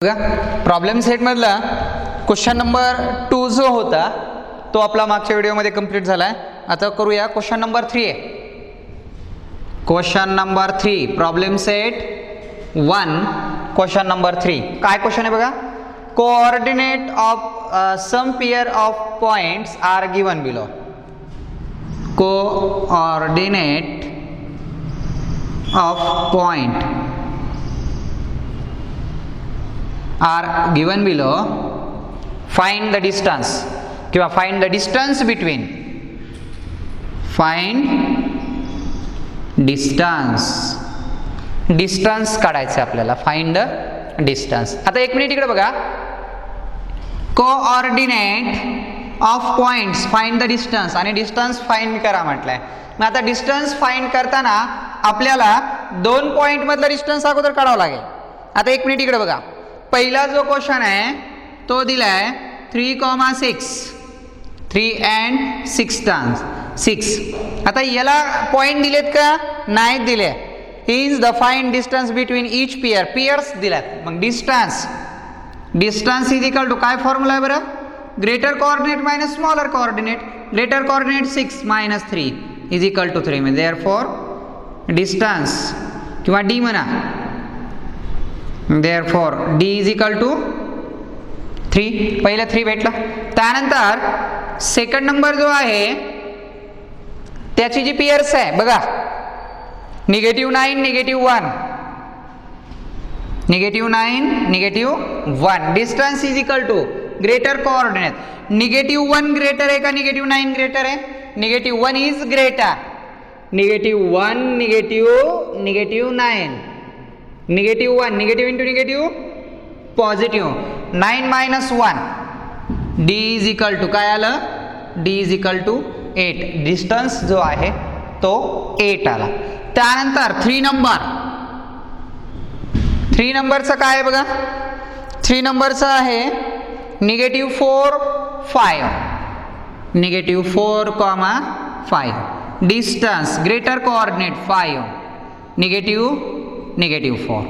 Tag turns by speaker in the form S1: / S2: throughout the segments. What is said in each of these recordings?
S1: बघा problem सेटमधला question number 2 जो होता तो आपला मागच्या व्हिडिओमध्ये कंप्लीट झाला आहे. आता करूया क्वेश्चन नंबर 3 आहे. Question number 3 problem set 1 question number 3. काय क्वेश्चन आहे बघा. Coordinate of some pair of points are given below. कोऑर्डिनेट ऑफ पॉइंट are given below. Find the distance किंवा find the distance between. Find distance काढायचं आपल्याला. Find the distance. आता एक मिनिट इकडे बघा. Coordinate of points find the distance आणि डिस्टन्स फाइंड करा म्हटलंय. मग आता डिस्टन्स फाइंड करताना आपल्याला दोन पॉइंट मधला डिस्टन्स अगोदर काढावा लागेल. आता एक मिनिट इकडे बघा. पहिला जो क्वेश्चन आहे तो दिलाय 3,6 3 and 6. आता याला पॉइंट दिलेत का नाही दिले. Is the find distance between each pair. Pairs दिल्यात. मग डिस्टन्स इज इक्वल टू काय फॉर्म्युला आहे बरं. Greater coordinate minus smaller coordinate. Greater coordinate 6 minus 3 is equal to 3. म्हणजे देअरफॉर डिस्टन्स किंवा डी म्हणा. therefore d is equal to 3. पहिला 3 भेटला. त्यानंतर सेकंड नंबर जो आहे त्याची जी पेअर्स आहे बघा -9 -1 -9 distance is equal to greater coordinate. -1 greater आहे का -9 ग्रेटर आहे. -1 is greater. -1 -9 -1 negative into negative positive. 9 minus 1 d is equal to काय आलं. d is equal to 8. Distance जो आहे तो 8 आला. त्यानंतर 3 नंबरचं काय आहे बघा. 3 नंबरचं आहे -4 5 -4, distance greater coordinate 5 -4.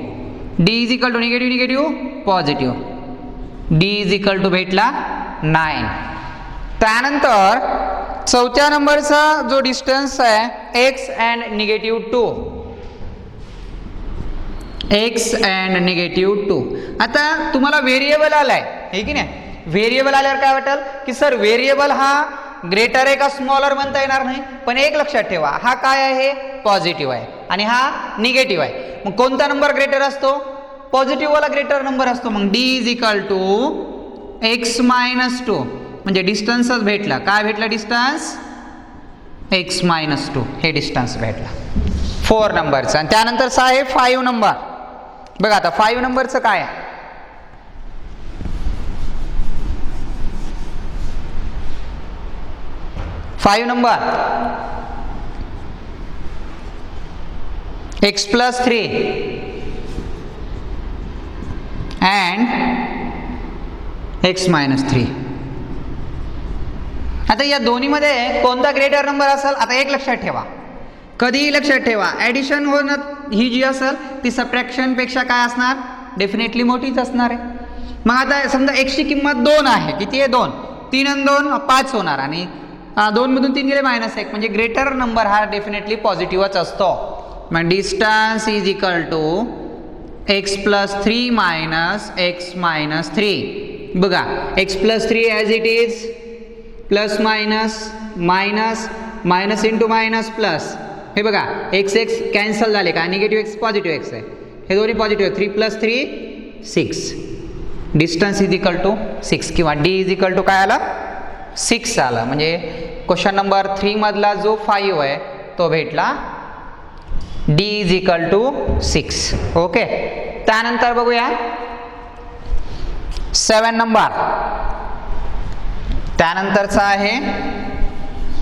S1: d is equal to negative positive. d is equal to भेटला 9. त्यानंतर चौथ्या नंबरचा जो डिस्टन्स आहे x and -2. आता तुम्हाला व्हेरिएबल आलाय हे की नाही. व्हेरिएबल आल्यावर काय वाटेल की सर व्हेरिएबल हा ग्रेटर आहे का स्मॉलर म्हणता येणार नाही. पण एक लक्षात ठेवा हा काय आहे पॉझिटिव्ह आहे आणि हा निगेटिव्ह आहे. मग कोणता नंबर ग्रेटर असतो. पॉझिटिव्ह वाला ग्रेटर नंबर असतो. मग d is equal to x minus 2 म्हणजे डिस्टन्सच भेटला. काय भेटला डिस्टन्स x minus 2 हे डिस्टन्स भेटला 4 नंबरचा. आणि त्यानंतरचा आहे 5 नंबर. बघा आता 5 नंबरचं काय आहे. Five number x plus 3 and x minus 3. आता या दोन्हीमध्ये कोणता ग्रेटर नंबर असेल. आता एक लक्षात ठेवा कधीही लक्षात ठेवा ॲडिशन होणं ही जी असेल ती सबट्रॅक्शन पेक्षा काय असणार डेफिनेटली मोठीच असणार आहे. मग आता समजा x ची किंमत 2 आहे. किती आहे 2. 3 आणि 2 5 होणार आणि 2 मधून 3 गेले -1 म्हणजे ग्रेटर नंबर हा डेफिनेटली पॉझिटिव्हच असतो. मग distance is equal to x plus 3 minus x minus 3. बघा x plus 3 as it is plus minus into minus plus. हे बघा x कॅन्सल झाले का. निगेटिव्ह x पॉझिटिव्ह x आहे. हे दोन्ही positive. 3 plus 3 6. Distance is equal to 6 किंवा d is equal to काय आला 6 आला. म्हणजे क्वेश्चन नंबर 3 मधला जो 5 आहे तो भेटला d is equal to 6. Okay. त्यानंतर बघूया 7 नंबर. त्यानंतरचा आहे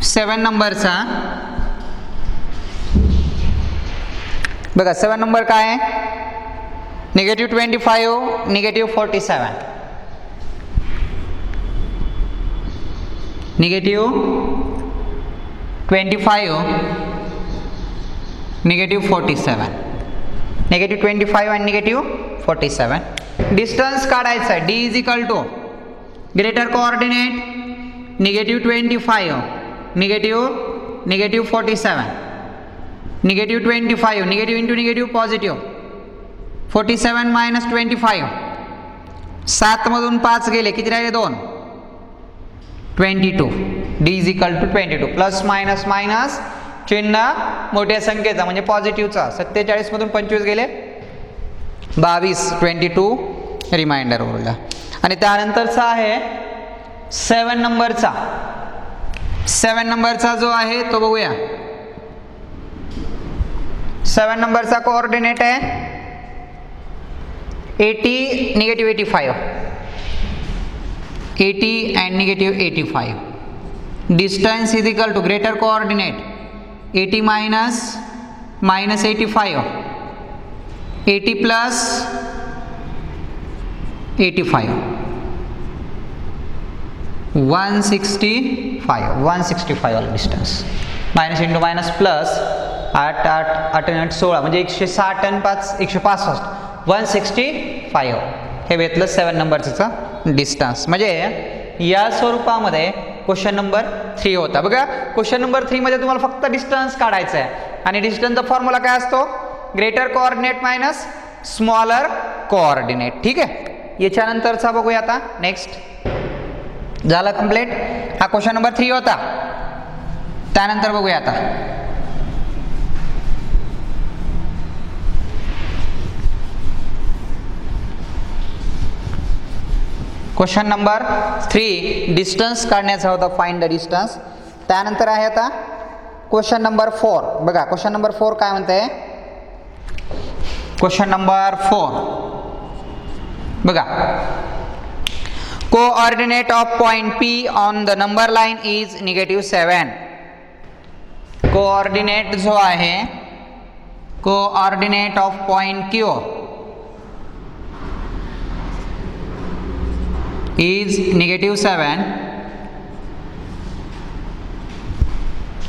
S1: 7 नंबरचा. बघा 7 नंबर काय आहे -25 -47 -25 -47 -25 and -47. डिस्टन्स काढायचं आहे. D is equal to greater coordinate -25, -47, -25, negative into negative positive, 47 minus 25, 7 मधून 5 गेले, किती राहिले 2, 22. D is equal to 22. Plus minus minus चिन्ह मोठ्या संख्येचा म्हणजे पॉझिटिव्हचा. 47 मधून 25 गेले 22, 22 रिमाइंडर उरला. आणि त्यानंतरचा आहे 7 नंबरचा. 7 नंबरचा जो आहे तो बघूया. 7 नंबरचा कोऑर्डिनेट आहे 80, -85, 80 and -85. Distance is equal to greater coordinate 80 minus -85, 80 plus 85, 165 वाला distance. Minus into minus plus 8 8 8 8 16 म्हणजे 160 आणि 5 165, 165 हे भेटलं 7 नंबरचं डिस्टन्स. म्हणजे या स्वरूपामध्ये क्वेश्चन नंबर 3 होता. बघा क्वेश्चन नंबर 3 मध्ये तुम्हाला फक्त डिस्टन्स काढायचा आहे आणि डिस्टन्सचा फॉर्म्युला काय असतो, greater coordinate minus smaller coordinate. ठीक आहे, याच्यानंतरचा बघूया आता. नेक्स्ट झाला कंप्लीट. हा क्वेश्चन नंबर 3 होता. त्यानंतर बघूया आता क्वेश्चन नंबर 3 डिस्टन्स काढण्याचा होता, फाइंड द डिस्टन्स. त्यानंतर आहे आता क्वेश्चन नंबर 4. बघा क्वेश्चन नंबर 4 काय म्हणते. क्वेश्चन नंबर 4 बघा, coordinate of point P on the number line is -7. Coordinate जो आहे, coordinate of point Q is -7.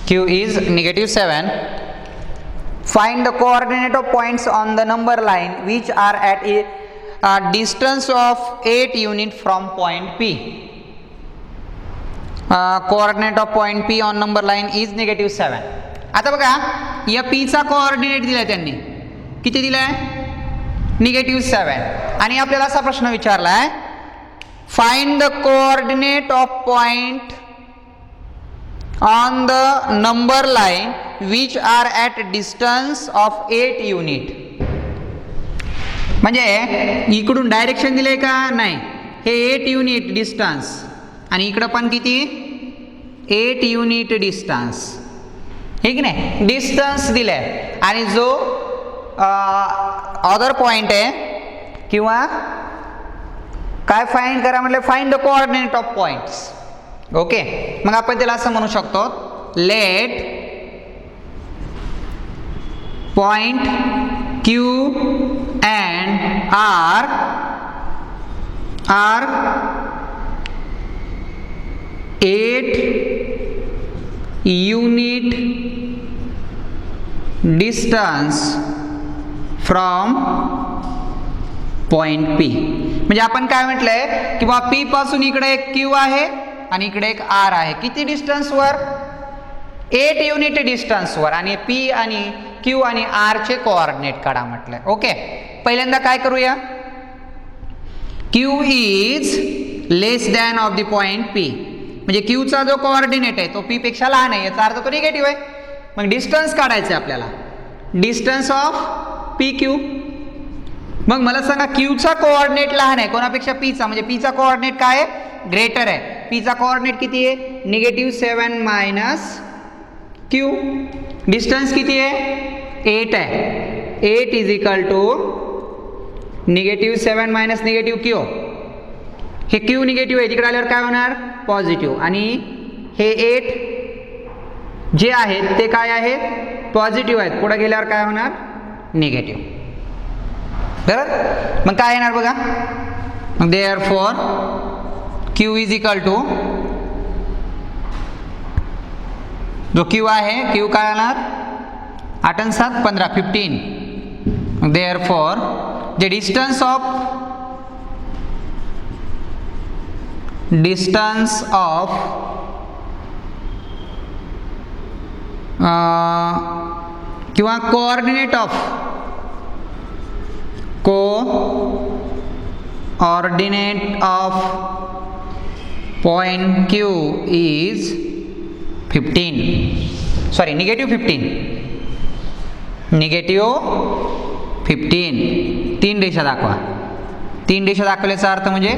S1: Q is -7. Find the coordinate of points on the number line which are at a distance of 8 unit from point P. Coordinate of point P on number line is -7. आता बघा या P चा coordinate दिलाय त्यांनी, किती दिलाय, -7. आणि आपल्याला असा प्रश्न विचारलाय, find the coordinate of point on the number line which are at distance of 8 unit. म्हणजे इकडून डायरेक्शन दिले का, नाही, हे 8 युनिट डिस्टन्स आणि इकडं पण किती, 8 युनिट डिस्टन्स. हे की नाही, डिस्टन्स दिले आणि जो अदर पॉइंट आहे किंवा काय फाइंड करा म्हटलं, find the coordinate of points. Okay, मग आपण त्याला असं म्हणू शकतो, let point Q and R are 8 unit distance from point P. म्हणजे आपण काय म्हटलंय की बा P पासून इकडे एक Q आहे आणि इकडे एक R आहे. किती डिस्टन्स वर, 8 युनिट डिस्टन्स वर. आणि P आणि Q आणि R चे कोऑर्डिनेट काढा म्हटलंय. ओके, पहिल्यांदा काय करूया, Q is less than of the point P. म्हणजे Q चा जो कोऑर्डिनेट आहे तो P पेक्षा लहान आहे, याचा अर्थ तो निगेटिव्ह आहे. मग डिस्टन्स काढायचं आहे आपल्याला, डिस्टन्स ऑफ PQ. मग मला सांगा Q चा कोऑर्डिनेट लहान आहे कोणापेक्षा, P चा. म्हणजे P चा कोऑर्डिनेट काय आहे, ग्रेटर आहे. P चा कोऑर्डिनेट किती आहे, -7 मायनस Q. डिस्टन्स किती आहे, 8 आहे. 8 is equal to -7 minus -Q. हे Q निगेटिव्ह आहे, तिकडे आल्यावर काय होणार, पॉझिटिव्ह. आणि हे 8 जे आहेत ते काय आहेत, पॉझिटिव्ह आहेत. पुढे गेल्यावर काय होणार, निगेटिव्ह. बरोबर, मग काय येणार बघा, मग therefore Q is equal to, जो Q आहे, Q काय येणार, 8 आणि 7 15, 15. देअरफॉर जे डिस्टन्स ऑफ डिस्टन्स ऑफ किंवा coordinate of point Q is 15. Sorry, -15. -15. 3 रेषा दाखवा. 3 रेषा दाखवल्याचा अर्थ म्हणजे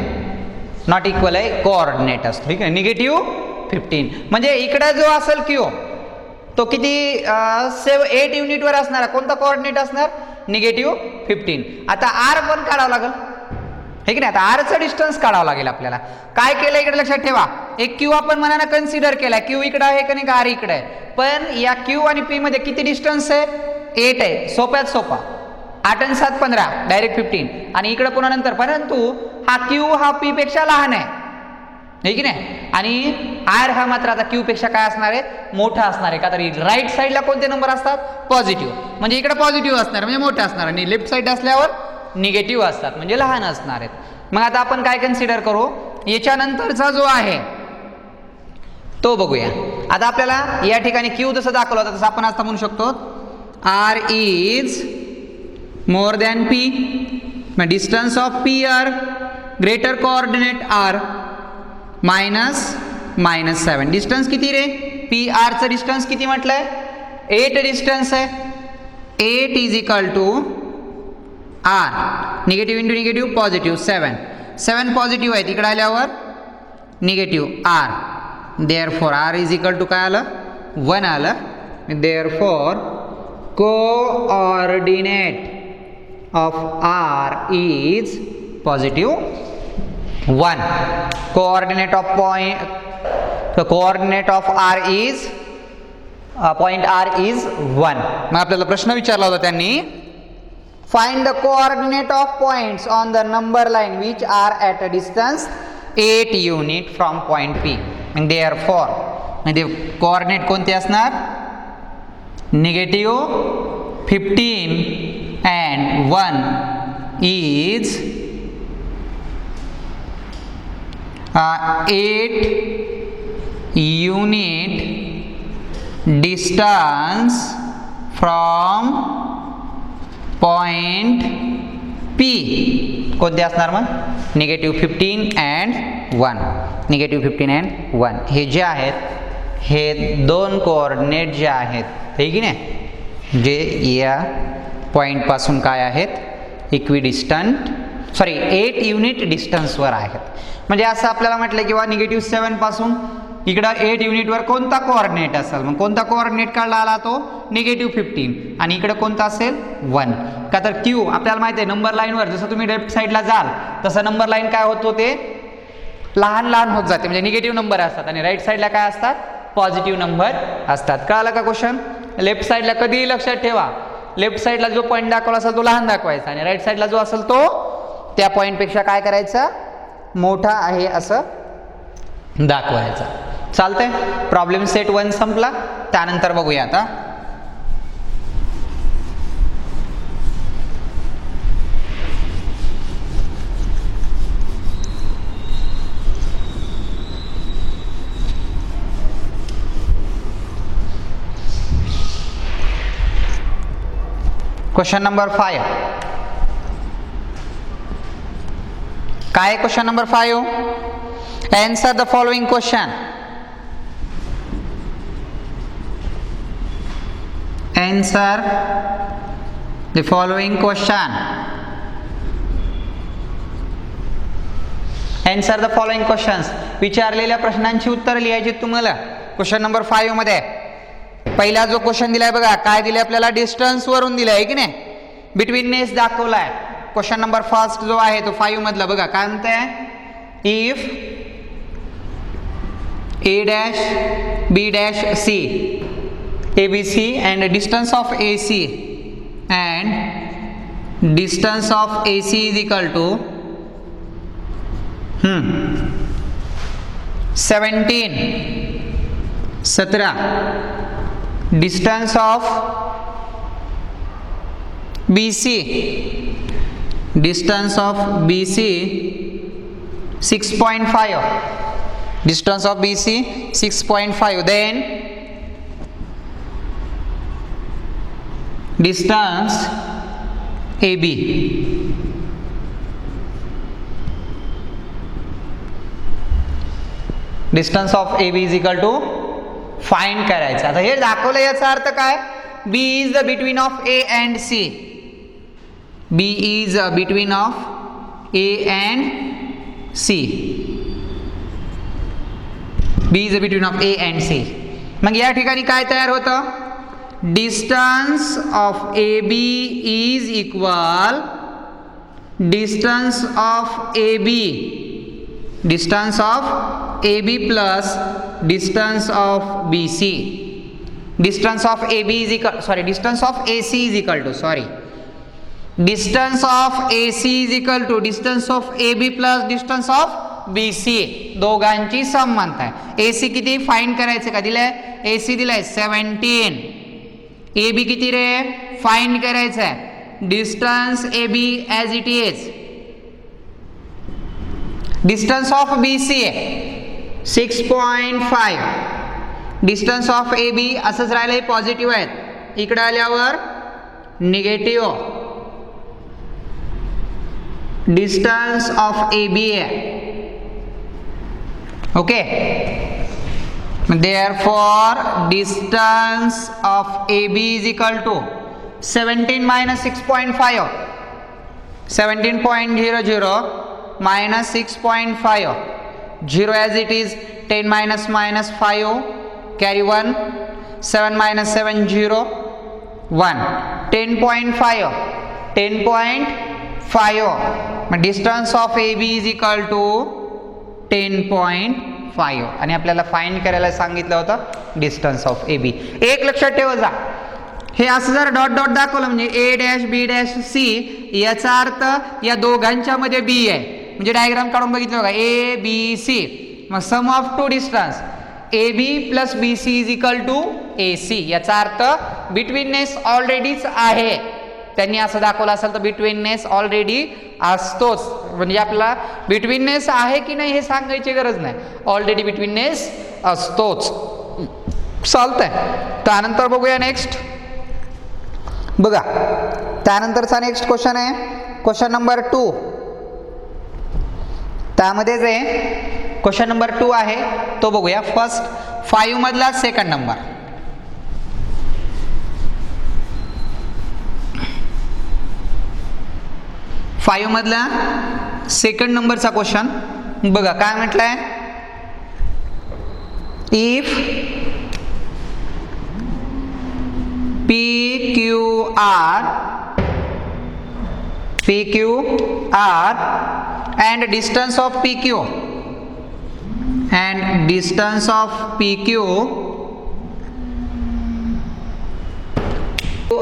S1: नॉट इक्वल आहे, कोऑर्डिनेट असतो. ठीक आहे, -15 म्हणजे इकडे जो असेल Q तो किती 8 युनिटवर असणार. कोणता कोऑर्डिनेट असणार? -15. आता R पण काढावं लागेल, हे की नाही. आता आरचं डिस्टन्स काढावं लागेल आपल्याला. काय केलं इकडे लक्षात ठेवा, एक क्यू आपण मनानं कन्सिडर केला. क्यू इकडे आहे का नाही, आर इकडे आहे. पण या क्यू आणि पी मध्ये किती डिस्टन्स आहे? 8 आहे. सोप्यात सोपा, 8 आणि 7 15, डायरेक्ट 15. आणि इकडे पुन्हा नंतर, परंतु हा क्यू हा पी पेक्षा लहान आहे, हे की नाही. आणि आर हा मात्र आता क्यू पेक्षा काय असणार आहे? मोठा असणार आहे. का तर राईट साईडला कोणते नंबर असतात? पॉझिटिव्ह. म्हणजे इकडे पॉझिटिव्ह असणार म्हणजे मोठा असणार, आणि लेफ्ट साईड असल्यावर निगेटिव्ह असतात म्हणजे लहान असणार आहेत. मग आता आपण काय कन्सिडर करू, याच्यानंतरचा जो आहे तो बघूया. आता आपल्याला या ठिकाणी क्यू जसं दाखवलं होतं तसं आपण आता म्हणू शकतो R is more than P. Distance of P R greater coordinate R -7. Distance किती रे? पी आरचं डिस्टन्स किती म्हटलंय? 8 डिस्टन्स आहे. 8 is equal to R, negative into negative positive. 7 positive आहे, तिकडे आल्यावर negative R. Therefore R is equal to काय आलं? 1 आलं. Therefore coordinate of R is positive 1. Coordinate of R is point R is 1. मग आपल्याला प्रश्न विचारला होता त्यांनी, find the coordinate of points on the number line which are at a distance 8 unit from point P. And therefore म्हणजे coordinate कोणते असणार? -15 and 1 is 8 unit distance from point P. कोणते असणार मग? -15 and 1. -15 and 1 हे जे आहेत, हे दोन कोऑर्डिनेट जे आहेत, हे की नाही, जे या पॉईंटपासून काय आहेत? इक्विडिस्टंट, 8 युनिट डिस्टन्सवर आहेत. म्हणजे असं आपल्याला म्हटलं किंवा -7 पासून इकडं 8 युनिटवर कोणता कोऑर्डिनेट असेल? मग कोणता कोऑर्डिनेट काढला आला तो? -15. आणि इकडे कोणता असेल? 1. का तर क्यू आपल्याला माहिती आहे, नंबर लाईनवर जसं तुम्ही लेफ्ट साईडला जाल तसं नंबर लाईन काय होत होते? लहान लहान होत जाते, म्हणजे निगेटिव्ह नंबर असतात. आणि राईट साईडला काय असतात? पॉझिटिव्ह नंबर असतात. कळालं का क्वेश्चन? लेफ्ट साईडला कधीही लक्षात ठेवा, लेफ्ट साईडला जो पॉईंट दाखवला असेल तो लहान दाखवायचा, आणि राईट साईडला जो असेल तो त्या पॉईंटपेक्षा काय करायचं? मोठा आहे असं दाखवायचं. चालतंय. प्रॉब्लेम सेट 1 संपला. त्यानंतर बघूया आता क्वेश्चन नंबर 5. काय question number 5? Answer the following question. Answer the following question. Answer the following questions. विचारलेल्या प्रश्नांची उत्तर लिहायची तुम्हाला क्वेश्चन नंबर 5 मध्ये. पहिला जो क्वेश्चन दिलाय बघा, काय दिले आपल्याला? डिस्टन्स वरून दिलाय, आहे की नाही, बिटवीननेस दाखवलाय. क्वेश्चन नंबर फर्स्ट जो आहे तो 5 मधला बघा, काय म्हणताय? If A dash B dash C ABC and distance of AC and distance of AC is equal to 17 distance of BC 6.5 distance of BC 6.5, then distance AB, distance of AB is equal to find करायचं. आता हे दाखवलं याचा अर्थ काय, B is the between of A and C, B is between of A and C, B is between of A and C. मग या ठिकाणी काय तयार होतं, distance of AB is equal distance of AB, distance of AB plus distance of BC, distance of AB is equal, sorry, distance of AC is equal to, sorry, distance of AC is equal to distance of AB plus distance of BC, दोघांची सम म्हणताय. AC किती find करायचं का दिलंय, AC दिलाय 17, AB किती रे find करायचं आहे, distance AB as it is, distance of BC 6.5, distance of AB असंच राहिलं, पॉझिटिव्ह आहेत, इकडे आल्यावर निगेटिव्ह, डिस्टन्स ऑफ AB आहे. Okay, therefore distance of AB is equal to 17 minus 6.5, 17.00 minus 6.5, 0 as it is, 10 minus minus 5, carry 1, 7 minus 7, 0, 1, 10.5, 10.5, distance of AB is equal to 10.5 आणि आपल्याला find करायला सांगितलं होतं डिस्टन्स ऑफ AB. एक लक्षात ठेवा जा, हे असं जर डॉट डॉट दाखवलं म्हणजे A dash B dash C, याचा अर्थ या दोघांच्या मध्ये B आहे, म्हणजे डायग्राम काढून बघितलं बघा, A B C, मग sum of two distance AB plus BC is equal to AC, याचा अर्थ बिटवीननेस ऑलरेडीच आहे. त्यांनी असं दाखवलं असेल तर बिटवीननेस ऑलरेडी असतोच, म्हणजे आपला बिटवीननेस आहे की नाही हे सांगायची गरज नाही, ऑलरेडी बिटवीननेस असतोच. चालतंय. त्यानंतर बघूया नेक्स्ट, बघा त्यानंतरचा नेक्स्ट क्वेश्चन आहे क्वेश्चन नंबर 2. त्यामध्येच आहे क्वेश्चन नंबर 2 आहे तो बघूया. फर्स्ट 5 मधला सेकंड नंबर, फाइव मधला सेकंड नंबरचा क्वेश्चन बघा काय म्हटलंय, if PQR and distance of PQ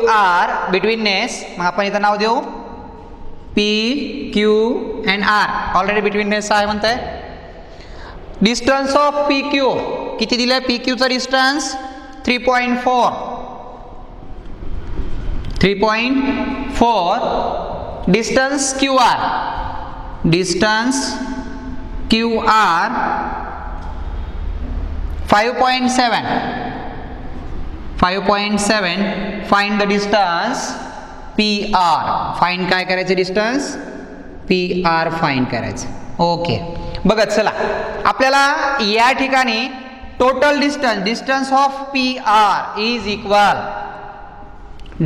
S1: are betweenness, मग आपण इथं नाव देऊ PQ and R, already betweenness आहे म्हणताय. डिस्टन्स ऑफ PQ किती दिलंय, PQ चा distance 3.4, distance QR 5.7, find the distance PR, find काय करायचं, डिस्टन्स PR फाइंड करायचं. ओके, बघा चला आपल्याला या ठिकाणी total distance of PR is equal,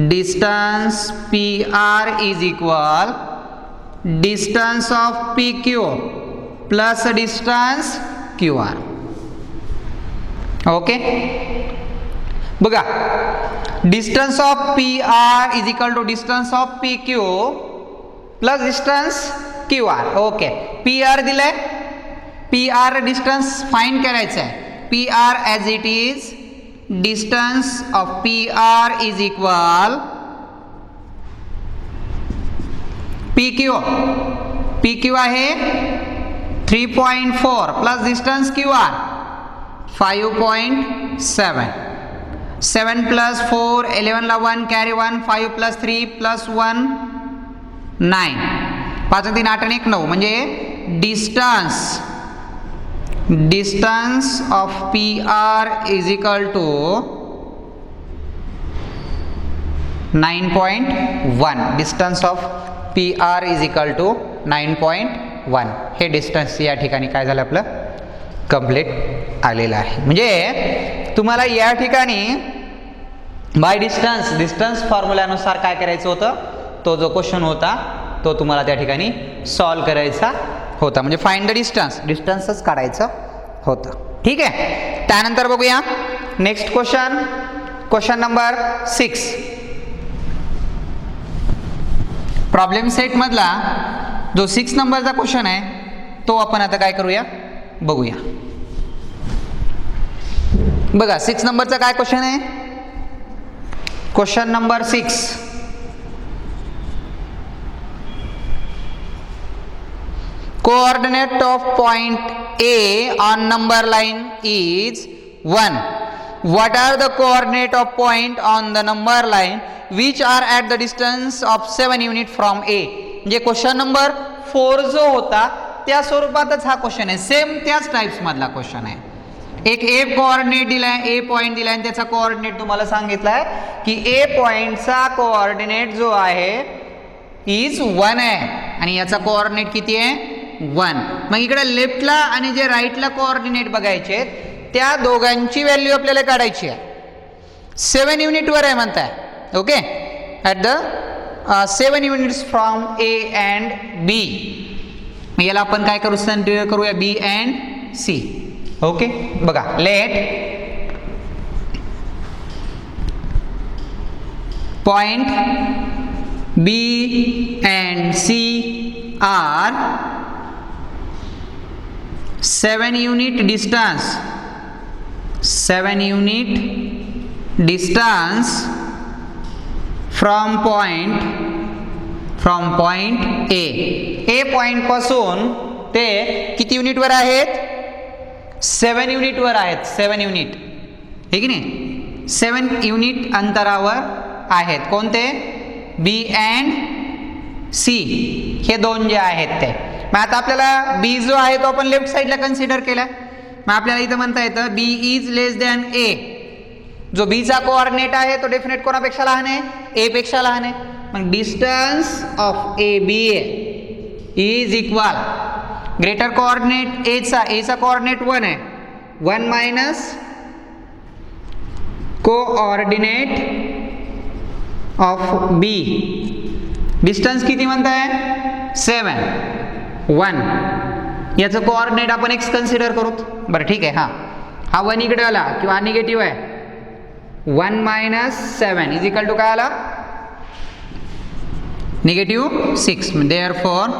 S1: distance PR is equal distance of PQ plus distance QR. Okay, बघा distance of PR is equal to distance of PQ plus distance QR. Okay, PR दिलंय, PR distance find करायचं आहे. PR as it is, distance of PR is equal PQ आहे 3.4 plus distance QR 5.7, 7 plus 4 11 ला 1 carry 1, 5 plus 3 plus 1 9, 5 3 8 1 9, म्हणजे distance distance of PR is equal to 9.1. Distance of PR is equal to 9.1. हे distance या ठिकाणी काय झालं आपलं complete आलेलं आहे. म्हणजे तुम्हाला या ठिकाणी बाय डिस्टन्स फॉर्म्युल्यानुसार काय करायचं होतं, तो जो क्वेश्चन होता तो तुम्हाला त्या ठिकाणी सॉल्व करायचा होता. म्हणजे फाइंड द डिस्टन्सच काढायचं होतं. ठीक आहे. त्यानंतर बघूया next question number 6. Problem set मधला जो 6 नंबरचा क्वेश्चन आहे तो आपण आता काय करूया बघूया. बघा 6 नंबरचा काय क्वेश्चन आहे. Question number 6. Coordinate of point A on number line is 1. What are the coordinate of point on the number line which are at the distance of 7 unit from A? म्हणजे क्वेश्चन नंबर 4 जो होता त्या स्वरूपातच हा question आहे. Same त्याच types मधला question आहे. एक ए कोऑर्डिनेट दिलाय, ए पॉइंट दिलाय आणि त्याचा कोऑर्डिनेट तुम्हाला सांगितलाय की ए पॉइंटचा कोऑर्डिनेट जो आहे इज 1 आहे आणि याचा कोऑर्डिनेट किती आहे 1. मग इकडे लेफ्टला आणि जे राईटला कोऑर्डिनेट बघायचे त्या दोघांची व्हॅल्यू आपल्याला काढायची आहे. 7 युनिटवर आहे म्हणताय. Okay. At the 7 units from A and B. मग याला आपण काय करूया बी अँड सी. ओके. बघा let point B and C are 7 unit distance from point A point पासून ते किती युनिट वर आहेत 7 युनिट वर आहेत. 7 युनिट हे की नाही 7 युनिट अंतरावर आहेत. कोणते बी अँड सी हे दोन जे आहेत ते. मग आता आपल्याला बी जो आहे तो आपण लेफ्ट साईडला कन्सिडर केला. मग आपल्याला इथं म्हणता येतं बी इज लेस दॅन ए. जो बीचा कोऑर्डिनेट आहे तो डेफिनेट कोणापेक्षा लहान आहे ए पेक्षा लहान आहे. मग distance of A B is equal greater coordinate एचा कोऑर्डिनेट 1 आहे. 1 minus coordinate of B. Distance किती म्हणताय 7. 1 याचं कोऑर्डिनेट आपण एक्स कन्सिडर करू. बरं ठीक आहे. हा 1 इकडे आला किंवा निगेटिव्ह आहे. 1 मायनस 7 इज इक्वल टू काय आला negative 6. Therefore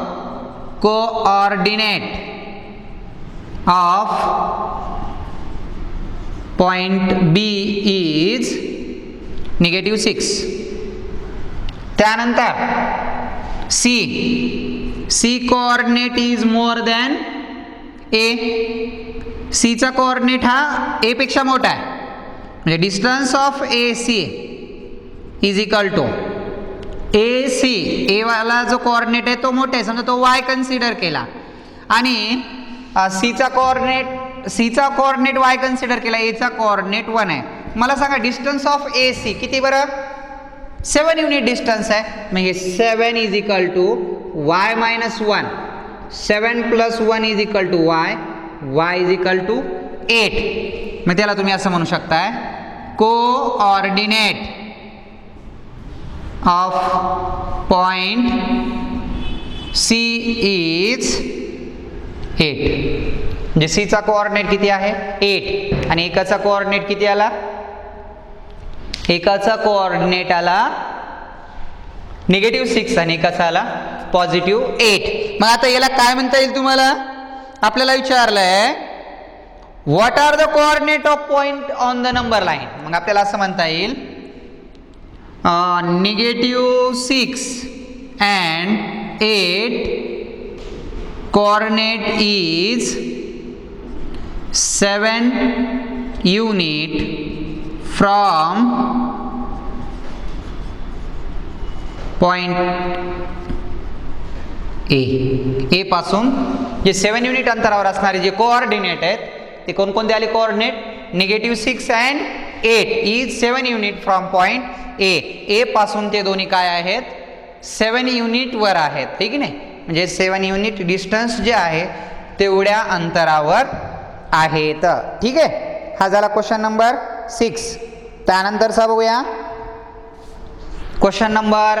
S1: coordinate of point B is negative 6. त्यानंतर C coordinate is more than A. सीचा कोऑर्डिनेट हा ए पेक्षा मोठा आहे. म्हणजे distance of A C is equal to A C. A वाला जो कोऑर्डिनेट आहे तो मोठा आहे. समजा तो वाय कन्सिडर केला आणि सीचा कोऑर्डिनेट वाय कन्सिडर केला. एचा कोऑर्डिनेट 1 आहे. मला सांगा डिस्टन्स ऑफ ए सी किती बरं 7 युनिट डिस्टन्स आहे. मग हे 7 is equal to y minus 1. 7 plus 1 is equal to y is equal to 8. मग त्याला तुम्ही असं म्हणू शकताय coordinate of point C is 8. म्हणजे सीचा कोऑर्डिनेट किती आहे 8 आणि एकाचा कोऑर्डिनेट किती आला एकाचा कोऑर्डिनेट आला निगेटिव्ह 6 आणि एकाचा आला पॉझिटिव्ह 8. मग आता याला काय म्हणता येईल तुम्हाला आपल्याला विचारलंय what are the coordinate of point on the number line. मग आपल्याला असं म्हणता येईल negative 6 and 8 coordinate is 7 unit from point A पासून जे 7 युनिट अंतरावर असणारे जे कोऑर्डिनेट आहेत ते कोणकोणते आले coordinate -6 and 8 is 7 unit from point A पासून ते दोन्ही काय आहेत 7 युनिट वर आहेत, ठीक आहे नाही, म्हणजे 7 युनिट डिस्टन्स जे आहे तेवढ्या अंतरावर आहेत, ठीक आहे. हा झाला क्वेश्चन नंबर 6. त्यानंतरचा बघूया क्वेश्चन नंबर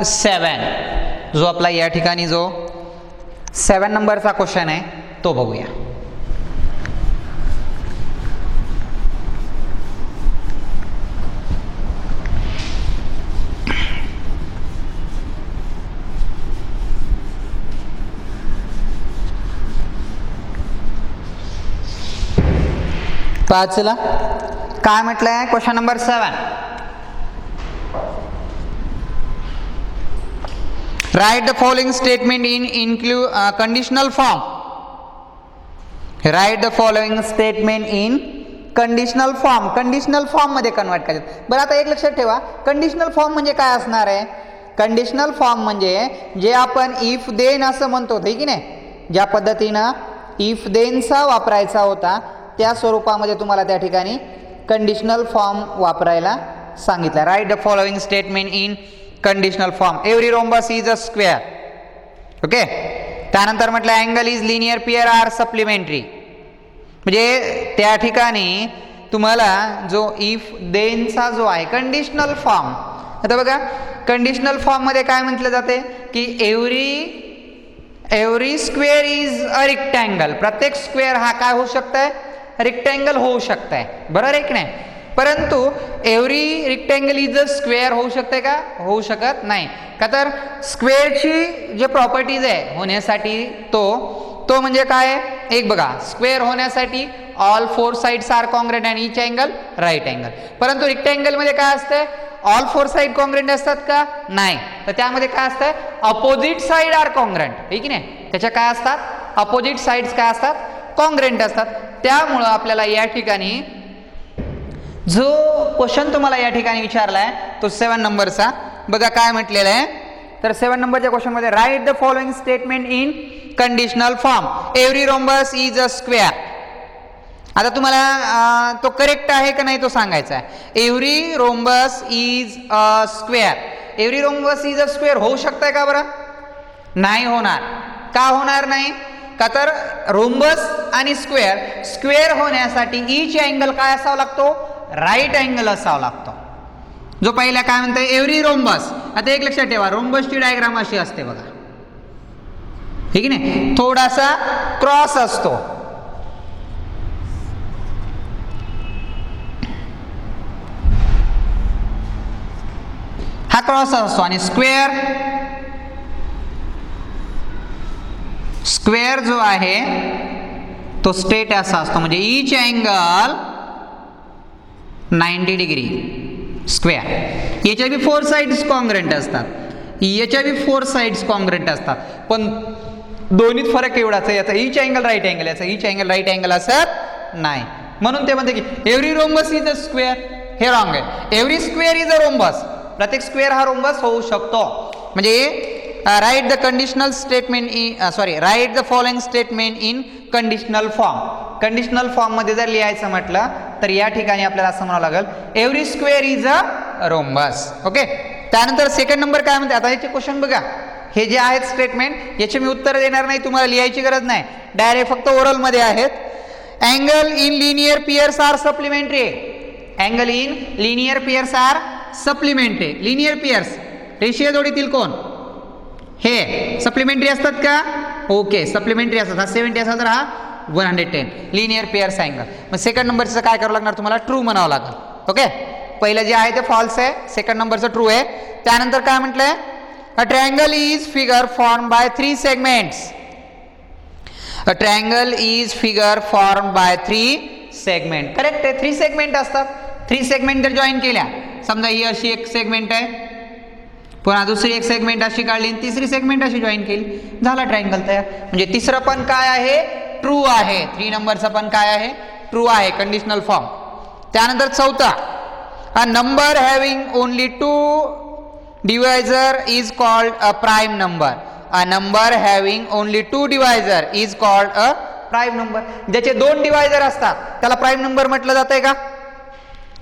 S1: 7, जो आपला या ठिकाणी जो 7 नंबरचा क्वेश्चन आहे तो बघूया. पाचला काय म्हटलंय question number 7. Right the following statement in conditional form. Right the following statement in conditional form. Conditional form मध्ये कन्वर्ट करायचं. बरं आता एक लक्षात ठेवा, कंडिशनल फॉर्म म्हणजे काय असणार आहे. कंडिशनल फॉर्म म्हणजे जे आपण इफ देन असं म्हणतो, ठीक आहे नाही, ज्या पद्धतीनं इफ देनचा वापरायचा होता त्या स्वरूपामध्ये तुम्हाला त्या ठिकाणी कंडिशनल फॉर्म वापरायला सांगितलं. Write the following statement in conditional form. Every rhombus is a square. Okay. त्यानंतर म्हटलं angle is linear pair are supplementary. म्हणजे त्या ठिकाणी तुम्हाला जो इफ देनचा जो आहे कंडिशनल फॉर्म, आता बघा कंडिशनल फॉर्म मध्ये काय म्हटलं जाते की every square is a rectangle. प्रत्येक स्क्वेअर हा काय होऊ शकतंय रेक्टँगल होऊ शकतंय, बरोबर आहे की नाही. परंतु every rectangle is a square होऊ शकते का, होऊ शकत नाही. का तर स्क्वेअरची जे प्रॉपर्टीज आहे होण्यासाठी तो म्हणजे काय, एक बघा स्क्वेअर होण्यासाठी all 4 sides are congruent and each angle right angle. परंतु रेक्टँगल मध्ये काय असते ऑल 4 साइड कॉन्ग्रुएंट असतात का, नाही. तर त्यामध्ये काय असतं अपोजिट साइड आर कॉन्ग्रुएंट, ठीक आहे नाही. त्याच्या काय असतात अपोजिट साइड्स काय असतात कॉन्ग्रुएंट असतात. त्यामुळं आपल्याला या ठिकाणी जो क्वेश्चन तुम्हाला या ठिकाणी विचारलाय तो 7 नंबरचा बघा काय म्हटलेला आहे. तर 7 नंबरच्या क्वेश्चन मध्ये right the following statement in conditional form. Every rhombus is a square. आता तुम्हाला तो करेक्ट आहे का नाही तो सांगायचा आहे. Every rhombus is a square. Every rhombus is a square होऊ शकतंय का बरं, नाही होणार. का होणार नाही, का तर रोम्बस आणि स्क्वेअर होण्यासाठी ईच अँगल काय असावा लागतो राईट अँगल असावा लागतो. जो पहिला काय म्हणतोय एव्हरी रोम्बस. आता एक लक्षात ठेवा रोम्बसची डायग्राम अशी असते बघा, ठीक आहे नाही, थोडासा क्रॉस असतो. हा क्रॉस असतो आणि स्क्वेअर जो आहे तो स्ट्रेट असा असतो. म्हणजे ईच अँगल 90 डिग्री स्क्वेअर. याच्या बी 4 साइड्स कॉन्ग्रुएंट असतात, याच्या बी 4 साइड्स कॉन्ग्रुएंट असतात, पण दोन्हीत फरक एवढाच आहे, याचा ईच अँगल राईट अँगल, याचा ईच अँगल राईट अँगल असत नाही. म्हणून ते म्हणते की every rhombus is a square. हे रॉंग आहे. Every square is a rhombus. प्रत्येक स्क्वेअर हा रोम्बस होऊ शकतो. म्हणजे right the conditional statement right the following statement in conditional form. Conditional form मध्ये जर लिहायचं म्हटलं तर या ठिकाणी आपल्याला असं म्हणावं लागेल every square is a rhombus. Okay. त्यानंतर सेकंड नंबर काय म्हणते. आता याचे क्वेश्चन बघा, हे जे आहेत स्टेटमेंट याचे मी उत्तर देणार नाही, तुम्हाला लिहायची गरज नाही, डायरेक्ट फक्त ओरल मध्ये आहेत. Angle in linear pairs are supplementary. Angle in linear pairs are supplementary. Linear pairs रेषीय जोडीतील कोण हे सप्लिमेंटरी असतात का, ओके सप्लिमेंटरी असतात. हा 70 असेल तर हा 110 लिनियर पेयर्स अँगल. मग सेकंड नंबरचं काय करावं लागणार तुम्हाला ट्रू म्हणावं लागेल. ओके. पहिलं जे आहे ते फॉल्स आहे, सेकंड नंबरचं ट्रू आहे. त्यानंतर काय म्हटलंय a triangle is figure form by 3 segments. A triangle is figure form by 3 segment. Correct आहे. 3 सेगमेंट असतात. 3 सेगमेंट जर जॉईन केल्या, समजा ही अशी एक सेगमेंट आहे, पुन्हा दुसरी एक सेगमेंट अशी काढली आणि तिसरी सेगमेंट अशी जॉईन केली, झाला ट्रायंगल तयार. म्हणजे तिसरं पण काय आहे ट्रू आहे. 3 नंबरचं पण काय आहे ट्रू आहे कंडिशनल फॉर्म. त्यानंतर चौथा a number having only 2 divisor is called a prime number. A number having only 2 divisor is called a prime number. ज्याचे 2 डिवायझर असतात त्याला प्राईम नंबर म्हटलं जातंय का?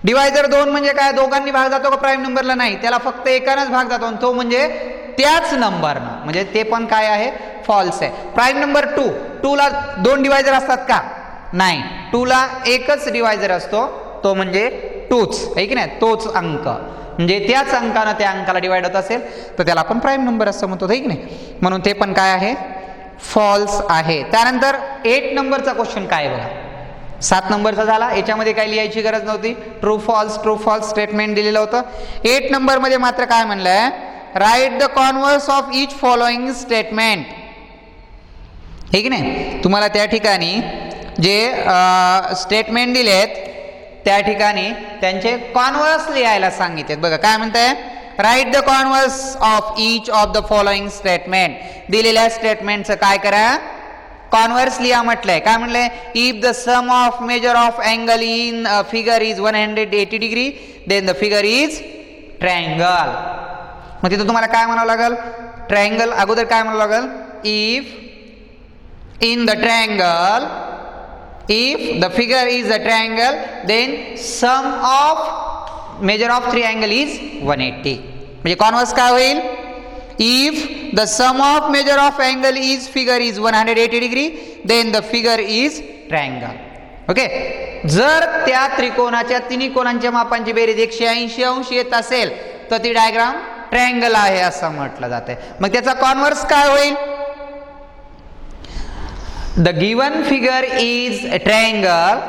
S1: डिवायझर 2 म्हणजे काय? दोघांनी भाग जातो का प्राईम नंबरला? नाही, त्याला फक्त एकानंच भाग जातो आणि तो म्हणजे त्याच नंबरनं, म्हणजे ते पण काय आहे? फॉल्स आहे. प्राईम नंबर 2 ला 2 डिवायझर असतात का? नाही, 2 ला एकच डिवायझर असतो, तो म्हणजे 2च आहे की नाही, तोच अंक, म्हणजे त्याच अंकानं त्या अंकाला डिवाइड होत असेल तर त्याला आपण प्राईम नंबर असं म्हणतो, आहे की नाही. म्हणून ते पण काय आहे? फॉल्स आहे. त्यानंतर 8 नंबरचा क्वेश्चन काय आहे बघा. 7 नंबरचा झाला, याच्यामध्ये काही लिहायची गरज नव्हती, ट्रू फॉल्स स्टेटमेंट दिलेलं होतं. 8 नंबरमध्ये मात्र काय म्हणलंय? Write the converse of each following statement. हे की नाही, तुम्हाला त्या ठिकाणी जे स्टेटमेंट दिलेत त्या ठिकाणी त्यांचे कॉन्व्हर्स लिहायला सांगितलेत. बघा काय म्हणताय? Write the converse of each of the following statement. दिलेल्या स्टेटमेंटचं काय करा? कॉन्व्हर्स लिहा म्हटलंय. काय म्हणलंय? If the sum of measure of angle in figure is 180 degree then the figure is triangle. मग तिथं तुम्हाला काय म्हणावं लागेल? ट्रायंगल अगोदर काय म्हणावं लागेल? If in the triangle, if the figure is a triangle then sum of measure of triangle is 180. म्हणजे कॉन्व्हर्स काय होईल? if the sum of measure of angle is figure is 180 degree then the figure is triangle. Okay, जर त्या त्रिकोणाच्या तिन्ही कोणांच्या मापांची बेरीज 180 अंश येत असेल तर ती डायग्राम ट्रायंगल आहे असं म्हटलं जाते. मग त्याचा कॉन्व्हर्स काय होईल? The given figure is a triangle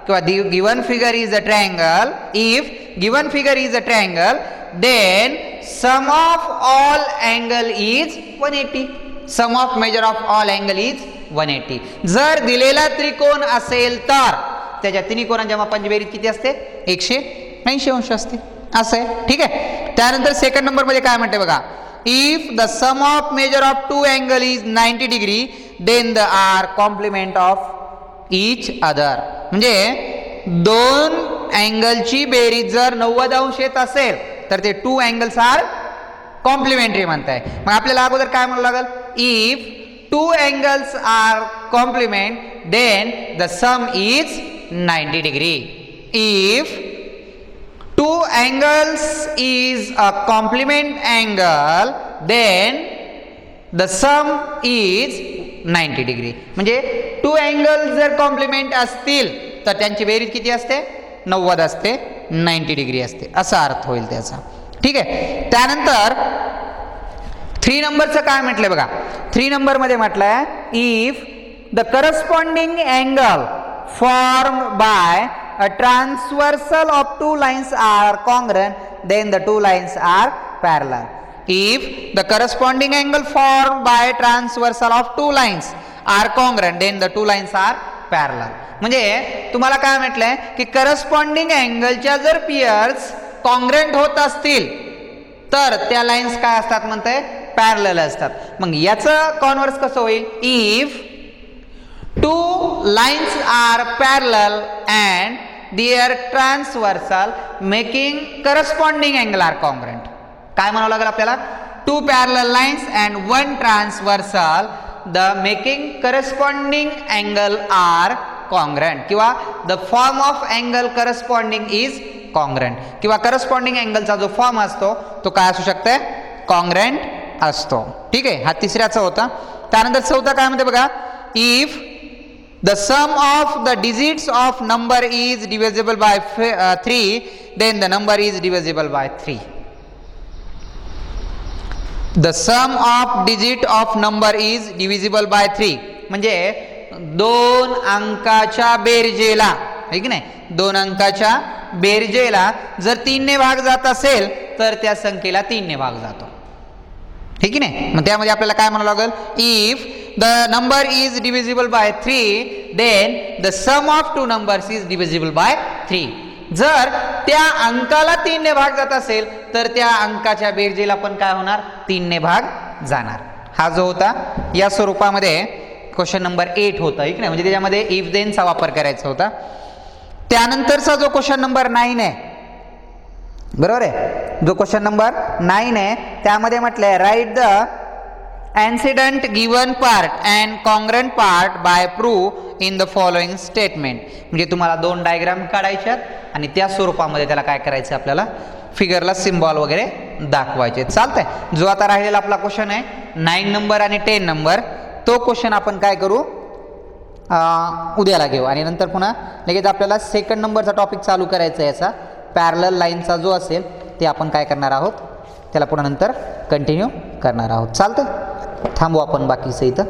S1: किंवा the given figure is a triangle. If given figure is a triangle then sum of all angle is 180. Sum of measure of all angle is 180. जर दिलेला त्रिकोण असेल तर त्याच्या तिन्ही कोणांच्या मापांची बेरीज किती असते? 180 अंश असते. असं आहे, ठीक आहे. त्यानंतर सेकंड नंबर मध्ये काय म्हणते बघा. If the sum of measure of two angle is 90 degree then the are complement of each other. म्हणजे दोन अँगलची बेरीज जर 90 अंश येत असेल तर ते टू अँगल्स आर कॉम्प्लिमेंटरी म्हणताय. मग आपल्याला अगोदर काय म्हणावं लागेल? If two angles are complement then the sum is 90 degree. इफ two angles is a complement angle then the sum is 90 degree. म्हणजे टू अँगल जर कॉम्प्लिमेंट असतील तर त्यांची बेरीज किती असते? 90 असते, 90 डिग्री असते, असा अर्थ होईल त्याचा, ठीक आहे. त्यानंतर 3 नंबरचं काय म्हटलंय बघा. 3 नंबर मध्ये म्हटलंय if the corresponding angle formed by a transversal of two lines are congruent then the two lines are parallel. If the corresponding angle formed by transversal of two lines are congruent then the two lines are parallel. म्हणजे तुम्हाला काय म्हटलंय की corresponding अँगलच्या जर piers congruent होत असतील तर त्या लाईन्स काय असतात म्हणताय? पॅरलल असतात. मग याचं कॉन्व्हर्स कसं होईल? If two lines are parallel and their transversal making corresponding angle are congruent. काय म्हणावं लागेल आपल्याला? Two parallel lines and one transversal the making corresponding angle are congruent किंवा the form of angle corresponding is congruent किंवा corresponding angle चा जो form असतो तो काय असू शकते? congruent असतो, ठीक आहे. हा तिसऱ्याचा होता. त्यानंतर चौथा काय म्हणते बघा. If the sum of the digits of number is divisible by 3 then the number is divisible by 3. The sum of digit of number is divisible by 3 म्हणजे दोन अंकाच्या बेरजेला, है की नाही, दोन अंकाच्या बेरजेला जर 3 ने भाग जात असेल तर त्या संख्येला 3 ने भाग जातो, है की नाही. मग त्यामध्ये आपल्याला काय म्हणावं लागेल? If the number is divisible by 3 then the sum of two numbers is divisible by 3. जर त्या अंकाला 3 ने भाग जात असेल तर त्या अंकाच्या बेरजेला पण काय होणार? 3 ने भाग जाणार. हा जो होता या स्वरूपामध्ये क्वेश्चन नंबर 8 होता, ठीक नाही. म्हणजे त्याच्यामध्ये इफ देन चा वापर करायचा होता. त्यानंतरचा जो क्वेश्चन नंबर 9 आहे, बरोबर आहे, जो क्वेश्चन नंबर 9 आहे त्यामध्ये म्हटलंय write the antecedent given part and congruent part by proof in the following statement. म्हणजे तुम्हाला दोन डायग्राम काढायच्यात आणि त्या स्वरूपामध्ये त्याला काय करायचं आपल्याला फिगरला सिम्बॉल वगैरे दाखवायचे. चालतंय. जो आता राहिलेला आपला क्वेश्चन आहे 9 नंबर आणि 10 नंबर, तो क्वेश्चन आपण काय करू उद्याला घेऊ आणि नंतर पुन्हा लगेच आपल्याला सेकंड नंबरचा टॉपिक चालू करायचा आहे. याचा पॅरलल लाईनचा जो असेल ते आपण काय करणार आहोत, त्याला पुन्हा नंतर कंटिन्यू करणार आहोत. चालतं. थांबू आपण बाकीचं इथं.